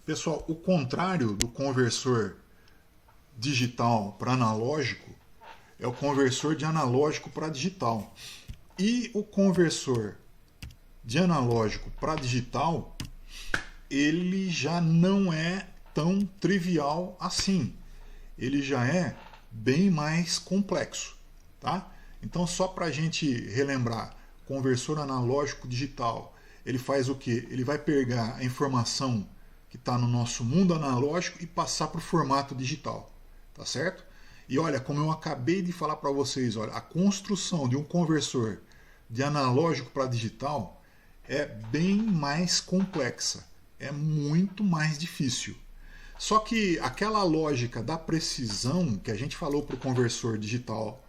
Pessoal, o contrário do conversor digital para analógico é o conversor de analógico para digital. E o conversor de analógico para digital, ele já não é tão trivial assim. Ele já é bem mais complexo, tá? Então, só para a gente relembrar, conversor analógico digital, ele faz o quê? Ele vai pegar a informação que está no nosso mundo analógico e passar para o formato digital, tá certo? E olha, como eu acabei de falar para vocês, olha, a construção de um conversor de analógico para digital é bem mais complexa, é muito mais difícil. Só que aquela lógica da precisão que a gente falou para o conversor digital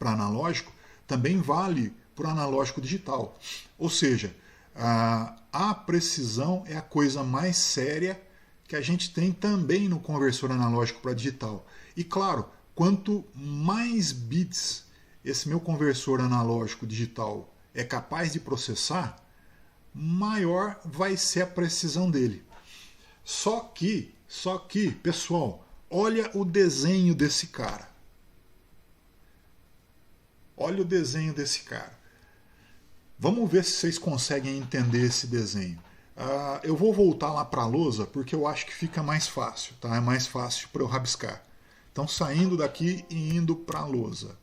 para analógico também vale para o analógico digital. Ou seja, a precisão é a coisa mais séria que a gente tem também no conversor analógico para digital. E claro, quanto mais bits esse meu conversor analógico digital é capaz de processar, maior vai ser a precisão dele. Só que, pessoal, olha o desenho desse cara. Olha o desenho desse cara. Vamos ver se vocês conseguem entender esse desenho. Eu vou voltar lá para a lousa porque eu acho que fica mais fácil, tá? É mais fácil para eu rabiscar. Então, saindo daqui e indo para a lousa.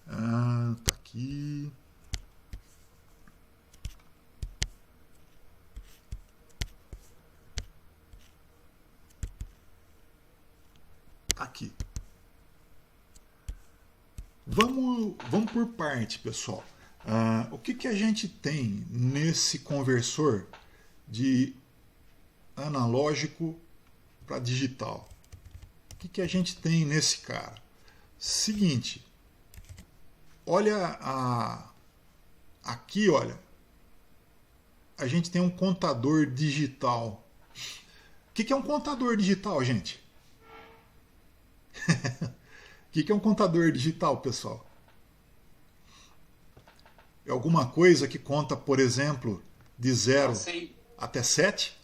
Tá aqui. Tá aqui. Vamos por parte, pessoal. O que a gente tem nesse conversor de analógico para digital? O que a gente tem nesse cara? Seguinte, olha aqui, olha, a gente tem um contador digital. O que é um contador digital, gente? O que é um contador digital, pessoal? É alguma coisa que conta, por exemplo, de 0 até 7?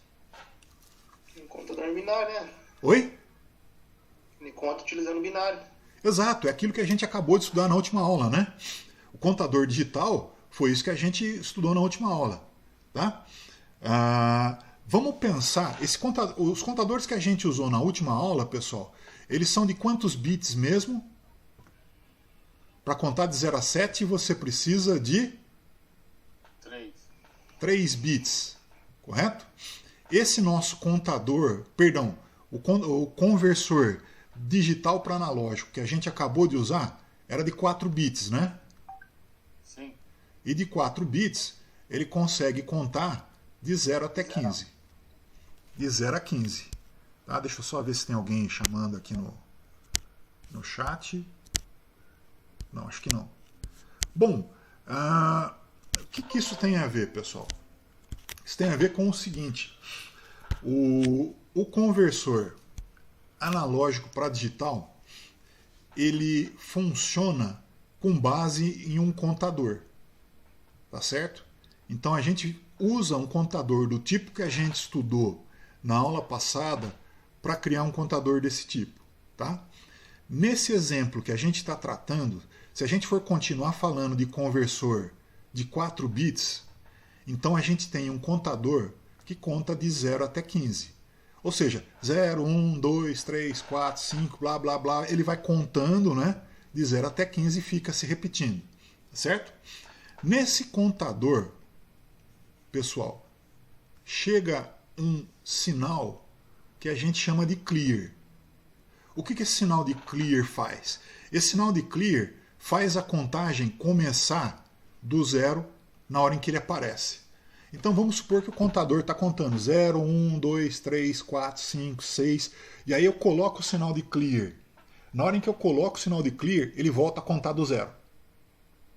Um contador binário, né? Oi? Ele conta utilizando binário. Exato, é aquilo que a gente acabou de estudar na última aula, né? O contador digital foi isso que a gente estudou na última aula, tá? Vamos pensar, os contadores que a gente usou na última aula, pessoal, eles são de quantos bits mesmo? Para contar de 0 a 7, você precisa de 3 bits, correto? Esse nosso contador, perdão, o conversor digital para analógico que a gente acabou de usar era de 4 bits, né? Sim. E de 4 bits ele consegue contar de 0 até 15. De 0 a 15. Tá? Deixa eu só ver se tem alguém chamando aqui no chat. Não, acho que não. Bom, o que isso tem a ver, pessoal? Isso tem a ver com o seguinte. O conversor analógico para digital, ele funciona com base em um contador. Tá certo? Então a gente usa um contador do tipo que a gente estudou na aula passada para criar um contador desse tipo. Tá? Nesse exemplo que a gente está tratando, se a gente for continuar falando de conversor de 4 bits, então a gente tem um contador que conta de 0 até 15. Ou seja, 0, 1, 2, 3, 4, 5, blá, blá, blá, ele vai contando, né, de 0 até 15 e fica se repetindo. Certo? Nesse contador, pessoal, chega um sinal que a gente chama de clear. O que esse sinal de clear faz? Esse sinal de clear faz a contagem começar do 0 na hora em que ele aparece. Então vamos supor que o contador está contando 0, 1, 2, 3, 4, 5, 6, e aí eu coloco o sinal de clear. Na hora em que eu coloco o sinal de clear, ele volta a contar do 0.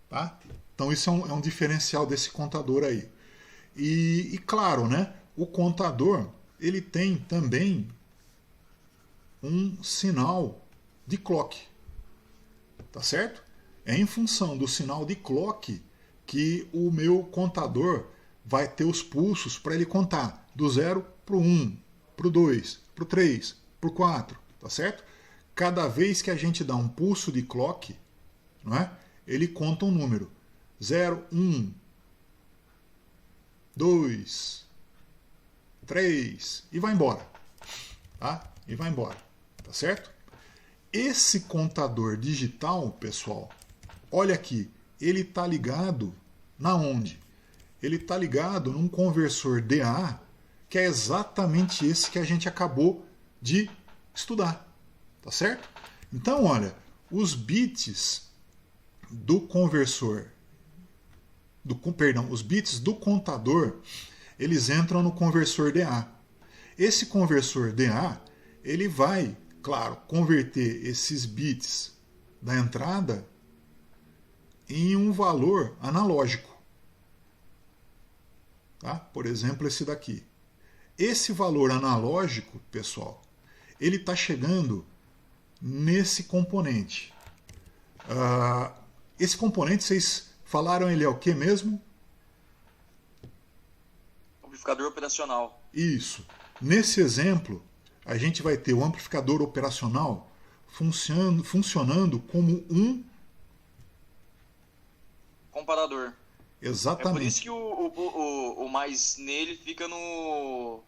Tá? Então isso é um diferencial desse contador aí. E claro, né, o contador ele tem também um sinal de clock. Tá certo? É em função do sinal de clock que o meu contador vai ter os pulsos para ele contar do 0 para o 1, para o 2, para o 3, para o 4, tá certo? Cada vez que a gente dá um pulso de clock, não é? Ele conta um número. 0, 1, 2, 3 e vai embora. Tá? E vai embora. Tá certo? Esse contador digital, pessoal, olha aqui, ele está ligado na onde? Ele está ligado num conversor DA, que é exatamente esse que a gente acabou de estudar. Tá certo? Então, olha, os bits do conversor, os bits do contador, eles entram no conversor DA. Esse conversor DA, ele vai, claro, converter esses bits da entrada em um valor analógico. Tá? Por exemplo, esse daqui. Esse valor analógico, pessoal, ele está chegando nesse componente. Esse componente, vocês falaram, ele é o que mesmo? Amplificador operacional. Isso. Nesse exemplo, a gente vai ter o amplificador operacional funcionando como um comparador. Exatamente. É por isso que o mais nele fica no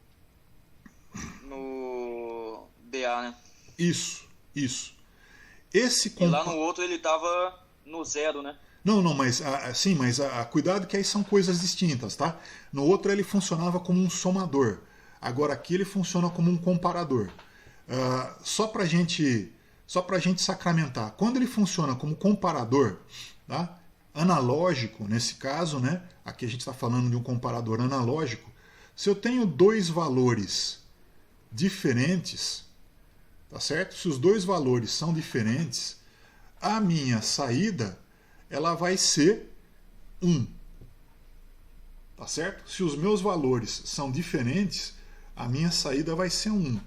DA, né? Isso. E lá no outro ele tava no 0, né? Não, mas sim, mas cuidado que aí são coisas distintas, tá? No outro ele funcionava como um somador. Agora aqui ele funciona como um comparador. Só pra gente sacramentar. Quando ele funciona como comparador, tá? Analógico, nesse caso, né? Aqui a gente está falando de um comparador analógico. Se eu tenho dois valores diferentes, tá certo? Se os dois valores são diferentes, a minha saída ela vai ser 1. Tá certo? Se os meus valores são diferentes, a minha saída vai ser 1.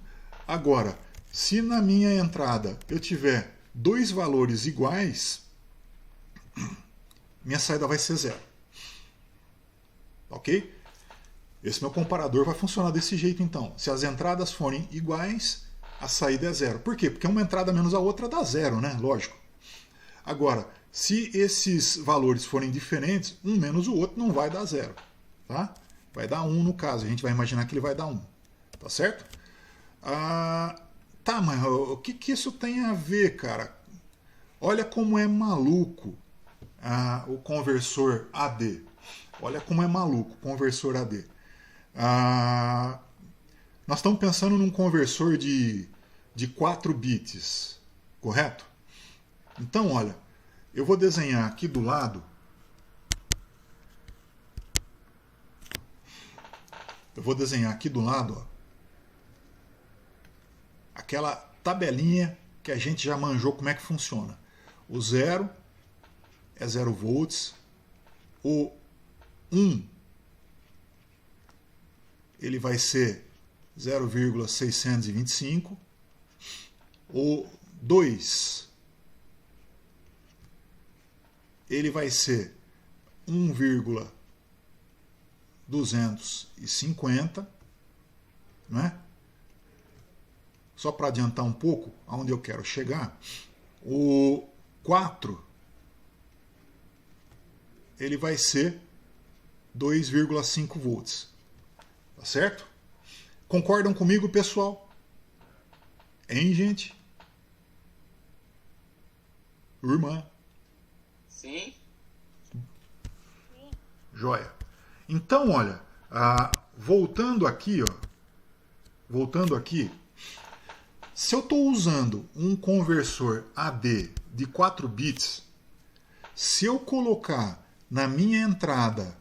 Agora, se na minha entrada eu tiver dois valores iguais, minha saída vai ser 0. Ok? Esse meu comparador vai funcionar desse jeito então. Se as entradas forem iguais, a saída é 0. Por quê? Porque uma entrada menos a outra dá 0, né? Lógico. Agora, se esses valores forem diferentes, um menos o outro não vai dar 0. Tá? Vai dar 1 no caso. A gente vai imaginar que ele vai dar 1. Tá certo? Tá, mas o que isso tem a ver, cara? Olha como é maluco o conversor AD. Olha como é maluco o conversor AD. Nós estamos pensando num conversor de 4 bits, correto? Então, olha, eu vou desenhar aqui do lado. Ó, aquela tabelinha que a gente já manjou como é que funciona. O 0 é 0 volts. O 1 ele vai ser 0,625. O 2 ele vai ser 1,250, né? Só para adiantar um pouco aonde eu quero chegar, o 4 ele vai ser 2,5 volts. Tá certo? Concordam comigo, pessoal? Hein, gente? Irmã? Sim. Joia. Então, olha, voltando aqui, se eu estou usando um conversor AD de 4 bits, se eu colocar na minha entrada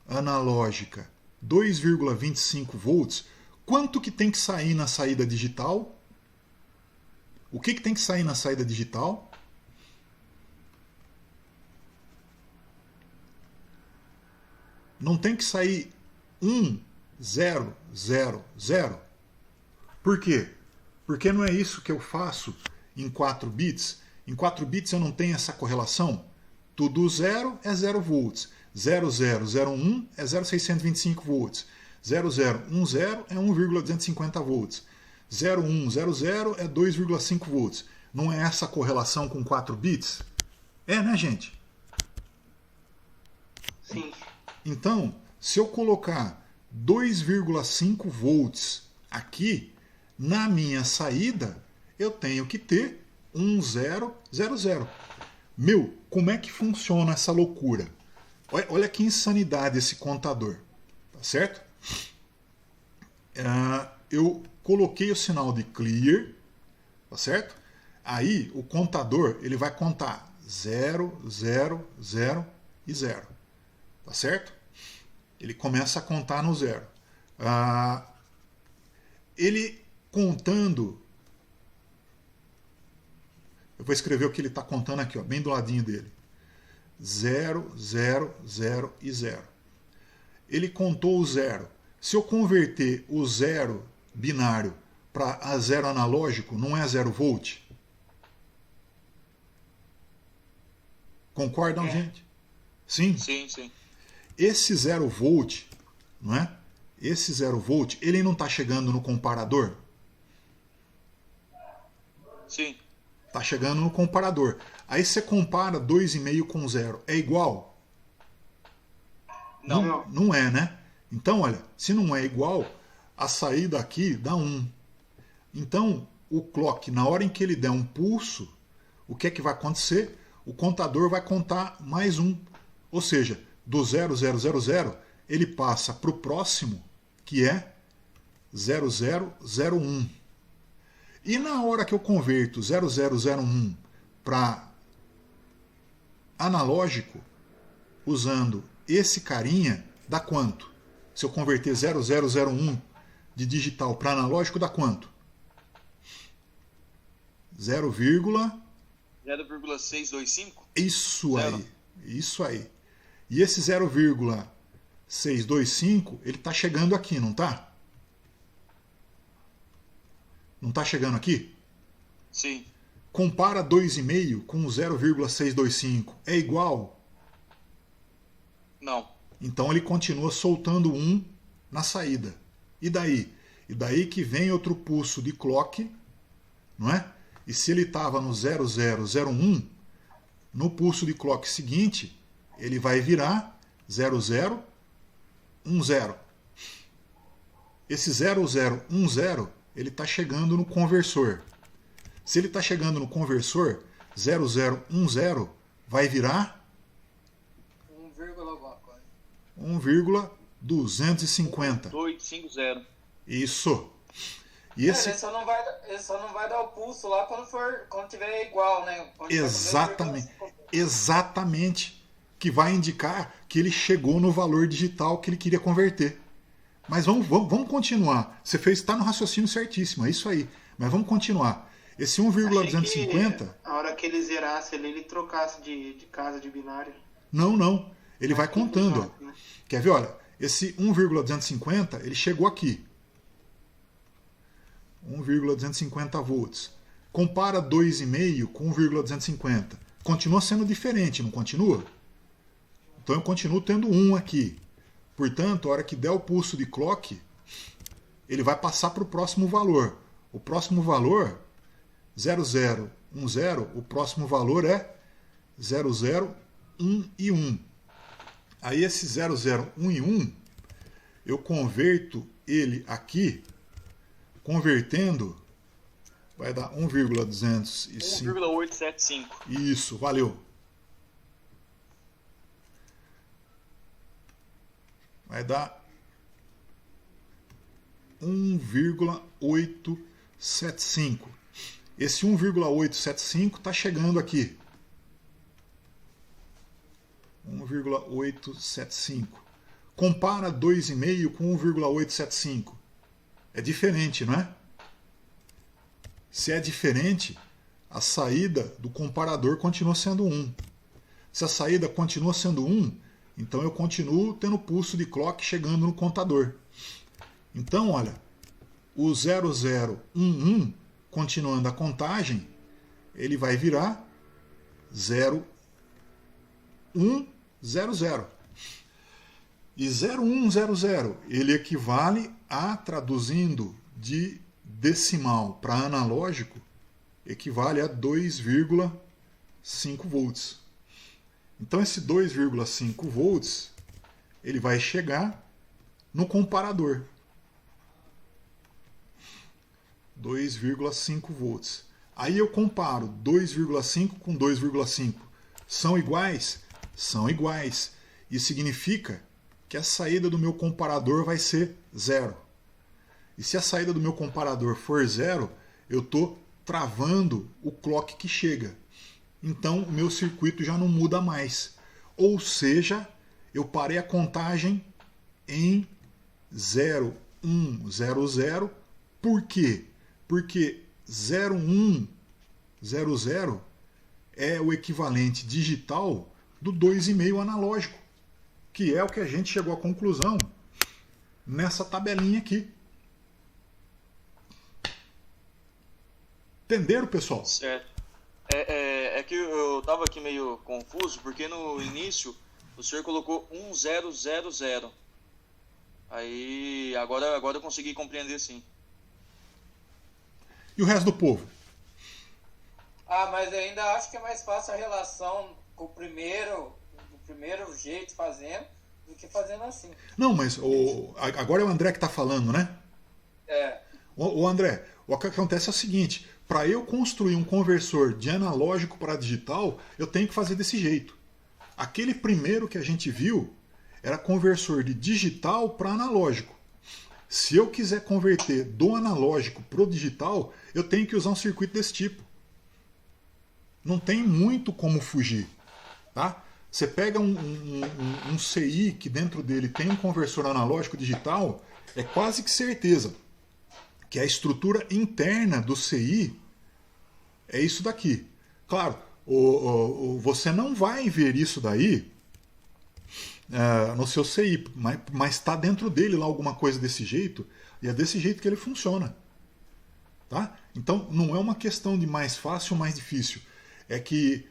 analógica 2,25 volts, quanto que tem que sair na saída digital? O que tem que sair na saída digital? Não tem que sair 1, 0, 0, 0? Por quê? Porque não é isso que eu faço em 4 bits. Em 4 bits eu não tenho essa correlação. Tudo 0 é 0 volts. 0001 é 0,625 volts. 0010 é 1,250 volts. 0100 é 2,5 volts. Não é essa a correlação com 4 bits? É, né, gente? Sim. Então, se eu colocar 2,5 volts aqui, na minha saída, eu tenho que ter 1000. Meu, como é que funciona essa loucura? Olha que insanidade esse contador. Tá certo? Eu coloquei o sinal de clear, tá certo? Aí o contador ele vai contar 0, 0, 0 e 0. Tá certo? Ele começa a contar no 0. Ele contando. Eu vou escrever o que ele está contando aqui, ó, bem do ladinho dele. 0, 0, 0 e 0. Ele contou o 0. Se eu converter o 0 binário para a 0 analógico, não é 0 volt? Concordam, gente? Sim? Sim, sim. Esse 0 volt, não é? Esse 0 volt, ele não está chegando no comparador? Sim. Está chegando no comparador. Aí você compara 2,5 com 0. É igual? Não. Não é, né? Então, olha, se não é igual, a saída aqui dá 1. Então, o clock, na hora em que ele der um pulso, o que é que vai acontecer? O contador vai contar mais 1. Ou seja, do 0000, ele passa para o próximo, que é 0001. E na hora que eu converto 0001 para analógico, usando esse carinha, dá quanto? Se eu converter 0001 de digital para analógico, dá quanto? 0,625? Isso Zero. aí. Isso aí. E esse 0,625, ele está chegando aqui, não está? Não está chegando aqui? Sim. Compara 2,5 com 0,625. É igual? Não. Então ele continua soltando 1 na saída. E daí? E daí que vem outro pulso de clock, não é? E se ele estava no 0001, no pulso de clock seguinte, ele vai virar 0010. Esse 0010, ele está chegando no conversor. Se ele está chegando no conversor, 0010 vai virar 1,250. 250. Isso. E esse... Ele só não vai dar o pulso lá quando tiver igual, né? Exatamente. Que vai indicar que ele chegou no valor digital que ele queria converter. Mas vamos continuar. Você está no raciocínio certíssimo, é isso aí. Mas vamos continuar. Esse 1,250... A hora que ele zerasse, ele trocasse de casa de binário. Não. Ele vai contando. Ó. Quer ver? Olha, esse 1,250, ele chegou aqui. 1,250 volts. Compara 2,5 com 1,250. Continua sendo diferente, não continua? Então eu continuo tendo 1 aqui. Portanto, a hora que der o pulso de clock, ele vai passar para o próximo valor. O próximo valor, 0010, o próximo valor é 00, 1 e 1. Aí esse 00, 1 e 1, eu converto ele aqui, convertendo, vai dar 1,205. 1,875. Isso, valeu. Vai dar 1,875. Esse 1,875 está chegando aqui. 1,875. Compara 2,5 com 1,875. É diferente, não é? Se é diferente, a saída do comparador continua sendo 1. Se a saída continua sendo 1, então eu continuo tendo pulso de clock chegando no contador. Então, olha, o 0011, continuando a contagem, ele vai virar 0100. E 0100, ele equivale a, traduzindo de decimal para analógico, equivale a 2,5 volts. Então esse 2,5 volts, ele vai chegar no comparador. 2,5 volts. Aí eu comparo 2,5 com 2,5. São iguais? São iguais. Isso significa que a saída do meu comparador vai ser 0. E se a saída do meu comparador for 0, eu estou travando o clock que chega. Então o meu circuito já não muda mais. Ou seja, eu parei a contagem em 0100. Por quê? Porque 0100 é o equivalente digital do 2,5 analógico, que é o que a gente chegou à conclusão nessa tabelinha aqui. Entenderam, pessoal? Certo. É que eu tava aqui meio confuso, porque no início o senhor colocou 1000. Aí agora eu consegui compreender, sim. E o resto do povo? Mas eu ainda acho que é mais fácil a relação com o primeiro jeito fazendo do que fazendo assim. Não, mas agora é o André que está falando, né? É. O André, o que acontece é o seguinte: para eu construir um conversor de analógico para digital, eu tenho que fazer desse jeito. Aquele primeiro que a gente viu era conversor de digital para analógico. Se eu quiser converter do analógico para o digital, eu tenho que usar um circuito desse tipo. Não tem muito como fugir. Tá? Você pega um CI que dentro dele tem um conversor analógico digital, é quase que certeza que a estrutura interna do CI é isso daqui. Claro, você não vai ver isso daí no seu CI, mas está dentro dele lá alguma coisa desse jeito, e é desse jeito que ele funciona. Tá? Então não é uma questão de mais fácil ou mais difícil. É que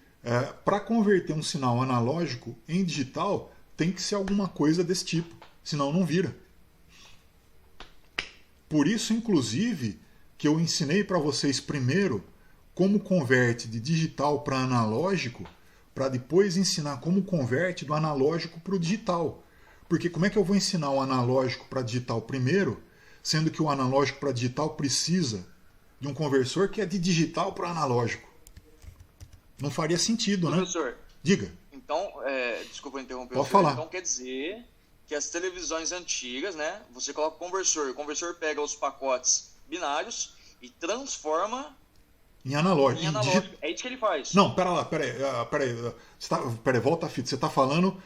para converter um sinal analógico em digital tem que ser alguma coisa desse tipo, senão não vira. Por isso, inclusive, que eu ensinei para vocês primeiro como converte de digital para analógico, para depois ensinar como converte do analógico para o digital. Porque como é que eu vou ensinar o analógico para digital primeiro, sendo que o analógico para digital precisa de um conversor que é de digital para analógico? Não faria sentido, né? Professor, diga. Então, desculpa interromper. Pode falar. Então quer dizer que as televisões antigas, né? Você coloca o conversor pega os pacotes binários e transforma em analógico. É isso que ele faz. Não, peraí, volta a fita. Você está falando,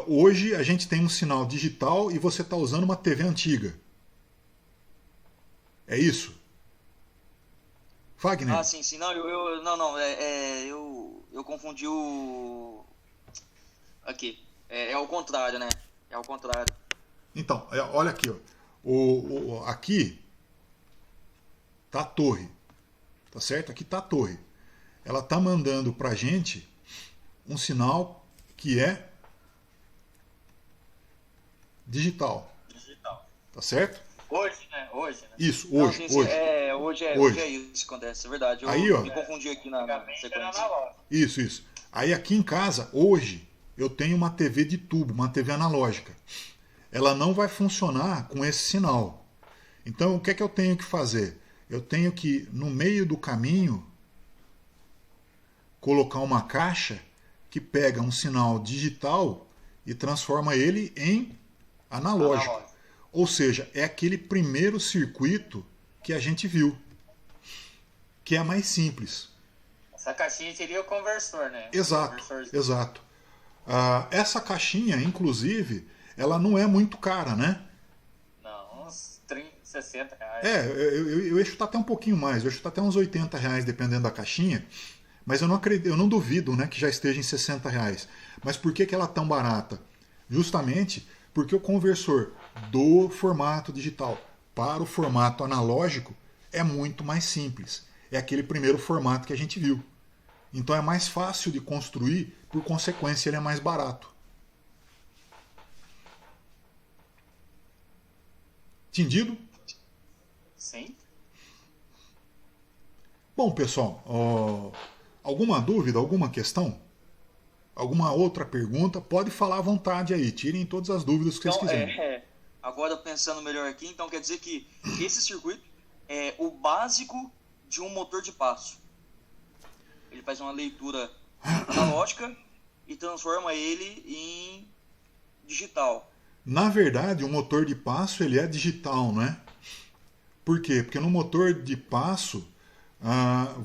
hoje a gente tem um sinal digital e você está usando uma TV antiga. É isso? Fagner? Ah, sim. Não, eu confundi o... Aqui. É ao contrário, né? É ao contrário. Então, olha aqui, ó. Aqui tá a torre. Tá certo? Aqui tá a torre. Ela tá mandando pra gente um sinal que é digital. Tá certo? Hoje, né? Isso, Não, hoje. sim, hoje é isso que acontece, é verdade. Eu aí, ó, me confundi aqui na sequência. Isso. Aí aqui em casa, hoje, eu tenho uma TV de tubo, uma TV analógica. Ela não vai funcionar com esse sinal. Então, o que é que eu tenho que fazer? Eu tenho que, no meio do caminho, colocar uma caixa que pega um sinal digital e transforma ele em analógico. Ou seja, é aquele primeiro circuito que a gente viu, que é mais simples. Essa caixinha seria o conversor, né? Exato. Essa caixinha, inclusive, ela não é muito cara, né? Não, uns 30, 60 reais. Eu ia chutar até um pouquinho mais, eu ia chutar até uns 80 reais, dependendo da caixinha, mas eu não duvido, né, que já esteja em 60 reais. Mas por que ela é tão barata? Justamente porque o conversor do formato digital para o formato analógico é muito mais simples. É aquele primeiro formato que a gente viu. Então é mais fácil de construir, por consequência ele é mais barato. Entendido? Sim. Bom, pessoal, alguma dúvida, alguma questão? Alguma outra pergunta? Pode falar à vontade aí, tirem todas as dúvidas que vocês Então, quiserem. agora pensando melhor aqui, então quer dizer que esse circuito é o básico de um motor de passo. Ele faz uma leitura analógica e transforma ele em digital. Na verdade, o motor de passo ele é digital, não é? Por quê? Porque no motor de passo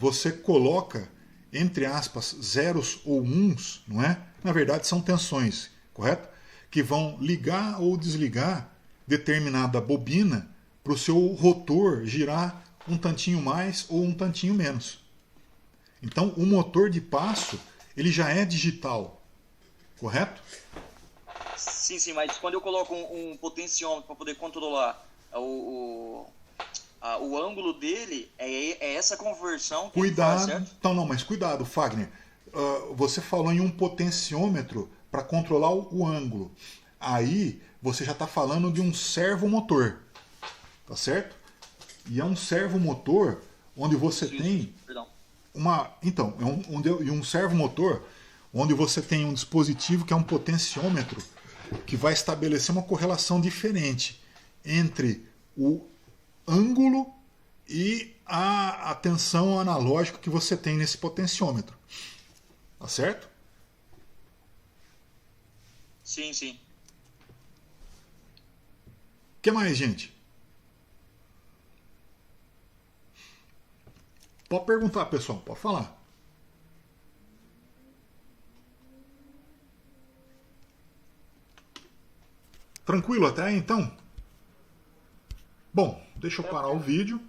você coloca, entre aspas, zeros ou uns, não é? Na verdade, são tensões, correto? Que vão ligar ou desligar determinada bobina para o seu rotor girar um tantinho mais ou um tantinho menos. Então, o motor de passo ele já é digital, correto? Sim, mas quando eu coloco um potenciômetro para poder controlar o ângulo dele, é essa conversão que ele faz, Cuidado. certo? Então, não, mas cuidado, Fagner. Você falou em um potenciômetro para controlar o ângulo. Aí você já está falando de um servomotor, tá certo? E é um servomotor onde você tem Perdão. Então, um servomotor onde você tem um dispositivo que é um potenciômetro que vai estabelecer uma correlação diferente entre o ângulo e a tensão analógica que você tem nesse potenciômetro. Tá certo? Sim. O que mais, gente? Pode perguntar, pessoal. Pode falar. Tranquilo até aí, então? Bom, deixa eu parar o vídeo.